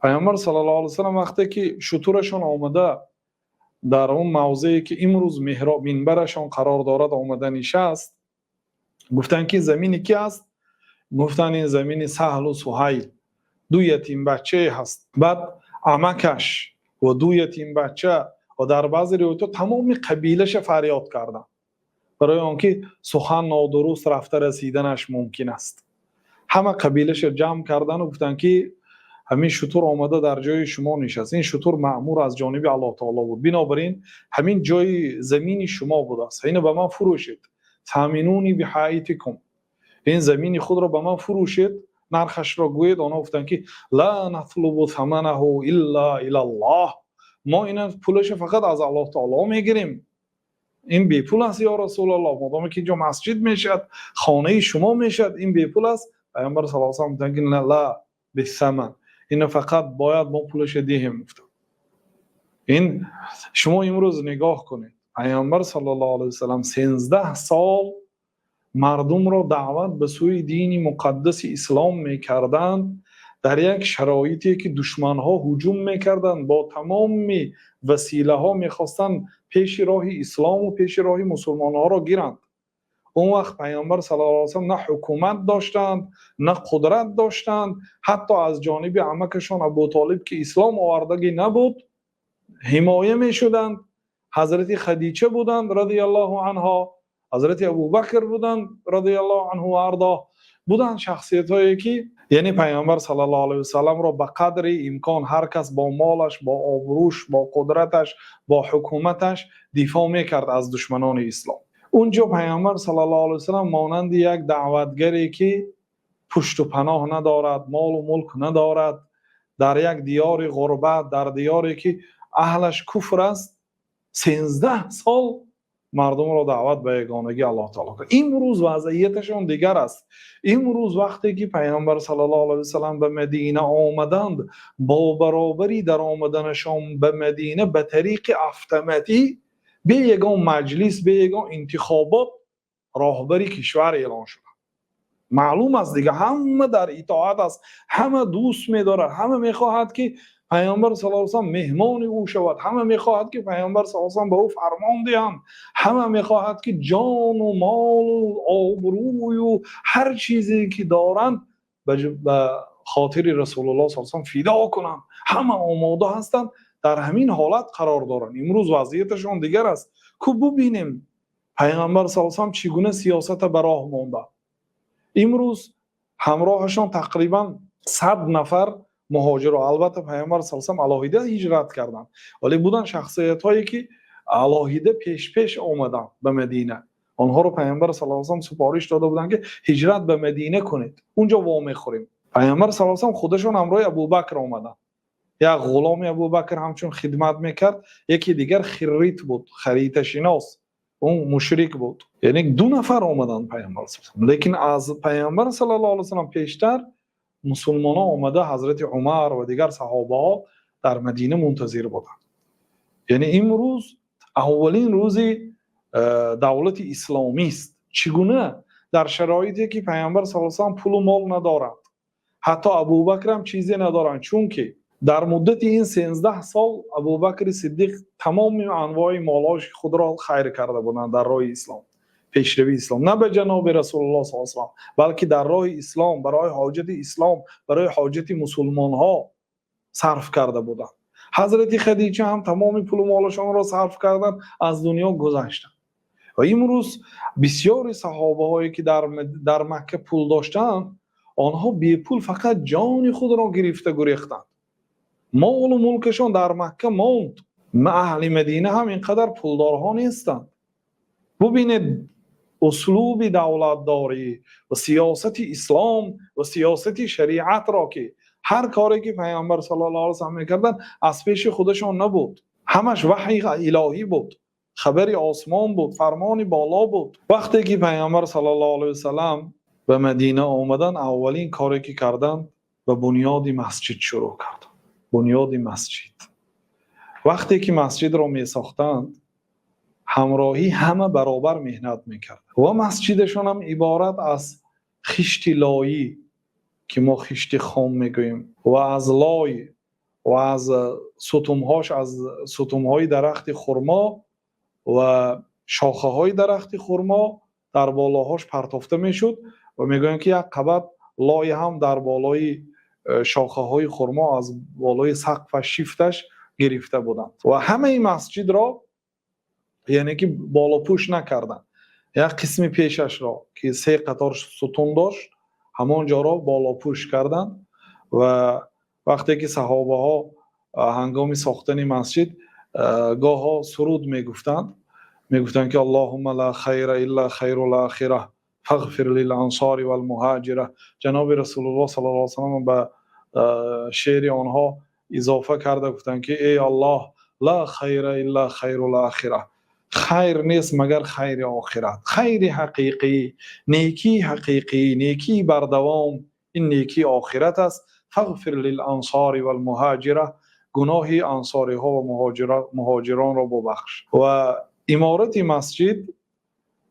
پیامبر صلی الله علیه و سلم وقتی که شترشون آمده در اون موضعی که امروز محراب منبرشون قرار دارد آمده نشست، گفتن که زمینی کی است؟ گفتن این زمین سهل و سهیل، دو یتیم بچه هست. بعد عمکش و دو یتیم بچه و در بعضی روایات تمام قبیلش فریاد کردن برای آنکه سخن نادرست رفته رسیدنش ممکن است. همه قبیلش جمع کردن و گفتن که همین شتر آمده در جای شما نشست، این شتر مأمور از جانب الله تعالی بود، بنابراین همین جای زمین شما بود است، اینو به من فروشید، ثمنونی بحیاتکم، این زمین خود را به من فروشید، نرخش را گویید. آنها گفتن که لا نطلب ثمنه الا الی الله، ما این پولش فقط از الله تعالی میگیریم، این بی پول است یا رسول الله، مادامی که اینجا مسجد میشد، خانه شما میشد، این بی پول است. پیامبر صلی الله علیه و سلم میگن لا بالثمن، این فقط باید ما پولش دهیم. این شما امروز نگاه کنید، پیامبر صلی الله علیه و سلم 13 سال مردم را دعوت به سوی دین مقدس اسلام میکردند، در یک شرایطی که دشمن ها هجوم میکردند، با تمام وسیله ها میخواستند پیش راه اسلام و پیش راه مسلمان ها را گیرند. اون وقت پیامبر صلی الله علیه و سلم نه حکومت داشتند نه قدرت داشتند، حتی از جانب عمکشان ابو طالب که اسلام آوردگی نبود حمایه میشدند. حضرت خدیجه بودند رضی الله عنها، حضرت ابوبکر بودند رضی الله عنه و ارضاه، بودند شخصیت هایی که یعنی پیامبر صلی الله علیه و سلم را به قدر امکان هر کس با مالش، با آبروش، با قدرتش، با حکومتش دفاع میکرد از دشمنان اسلام. اونجا پیامبر صلی الله علیه و سلم مانند یک دعوتگری که پشت و پناه ندارد، مال و ملک ندارد، در یک دیار غربت، در دیاری که اهلش کفر است، 13 سال مردم را دعوت به یگانگی الله تعالی کرد. امروز وضعیتشون دیگر است. امروز وقتی که پیامبر صلی الله علیه و سلم به مدینه آمدند، با برابری در آمدنشان به مدینه به طریق اتوماتیک به یگان مجلس، به یگان انتخابات راهبری کشور اعلان شد. معلوم است دیگه همه در اطاعت است، همه دوست می‌دارد، همه می‌خواهد که پیامبر صلی الله علیه و سلم مهمان او شود، همه می‌خواهد که پیامبر صلی الله علیه و سلم به او فرمان دهند، همه می‌خواهد که جان و مال و آبروی و هر چیزی که دارند به خاطر رسول الله صلی الله علیه و سلم فدا کنند. همه آماده هستند، در همین حالت قرار دارند. امروز وضعیتشون دیگر است. کو ببینیم پیامبر صلی الله علیه و سلم چگونه سیاست به راه مانده. امروز همراهشان تقریبا 100 نفر مهاجر، البته پیامبر صلی الله علیه و سلم الهیده هجرت کردند، ولی بودن شخصیت هایی که الهیده پیش آمدن به مدینه، آنها رو پیامبر صلی الله علیه و سلم سفارش داده بودند که هجرت به مدینه کنید، اونجا وام میخوریم. پیامبر صلی الله علیه و سلم خودشون همراه ابوبکر آمدن، یک غلام ابوبکر همچون خدمت میکرد، یکی دیگر خریت بود، خریت شناس، اون مشرک بود. یعنی 2 نفر آمدن پیامبر صلی الله علیه و سلم. لیکن از پیامبر صلی الله علیه و سلم پیشتر مسلمان ها آمده، حضرت عمر و دیگر صحابه ها در مدینه منتظر بودند. یعنی امروز اولین روز دولت اسلامی است. چگونه در شرایطی که پیامبر صلی الله علیه و سلم پول و مال ندارد، حتی ابوبکر هم چیزی ندارند، چون که در مدت این 13 سال ابوبکر صدیق تمام انواع مالاش خود را خیر کرده بودند در راه اسلام، پیشروی اسلام، نه به جناب رسول الله صلی الله علیه و سلم، بلکه در راه اسلام، برای حاجت اسلام، برای حاجت مسلمان ها صرف کرده بودند. حضرت خدیجه هم تمام پول و مالشان را صرف کردند، از دنیا گذشتند. و امروز بسیاری صحابه هایی که در مکه پول داشتند، آنها بی پول فقط جان خود را گرفته گریختند، مال و ملکشان در مکه ماند. اهل مدینه هم اینقدر پولدارها نیستند. ببینید اسلوب دولت داری و سیاست اسلام و سیاست شریعت را که هر کاری که پیامبر صلی الله علیه و سلم میکردن از پیش خودشان نبود، همش وحی الهی بود، خبری آسمان بود، فرمانی بالا بود. وقتی که پیامبر صلی الله علیه و سلم به مدینه آمدن، اولین کاری که کردن به بنیاد مسجد شروع کردن. بنیاد مسجد، وقتی که مسجد را می ساختند، همراهی همه برابر مهنت میکرد و مسجدشان هم عبارت از خشت لایی که ما خشت خام میگوییم و از لای و از ستونهاش از ستونهای درخت خرما و شاخه های درخت خرما در بالاهاش پرتافته میشد و میگویند که یک قبط لای هم در بالای شاخه های خرما از بالای سقف شیفتش گرفته بودند و همه این مسجد را یعنی که بالا پوش نکردند. یک قسم پیشش را که 3 قطار ستون داشت همانجا را بالا پوش کردند و وقتی که صحابه ها هنگام ساختن مسجد گاه ها سرود میگفتند که اللهم لا خیر الا خیر الاخره فاغفر للانصار والمهاجره. جناب رسول الله صلی الله علیه و سلم به شعر آنها اضافه کرده گفتند که ای الله لا خیر الا خیر الاخره، خیر نیست مگر خیر آخرت، خیر حقیقی، نیکی حقیقی، نیکی بر دوام، این نیکی آخرت است. فاغفر للانصار والمهاجره، گناه انصاری ها و مهاجران را ببخش. و عمارت مسجد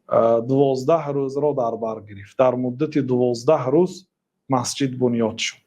12 روز را در بر گرفت. در مدت 12 روز مسجد بنیاد شد.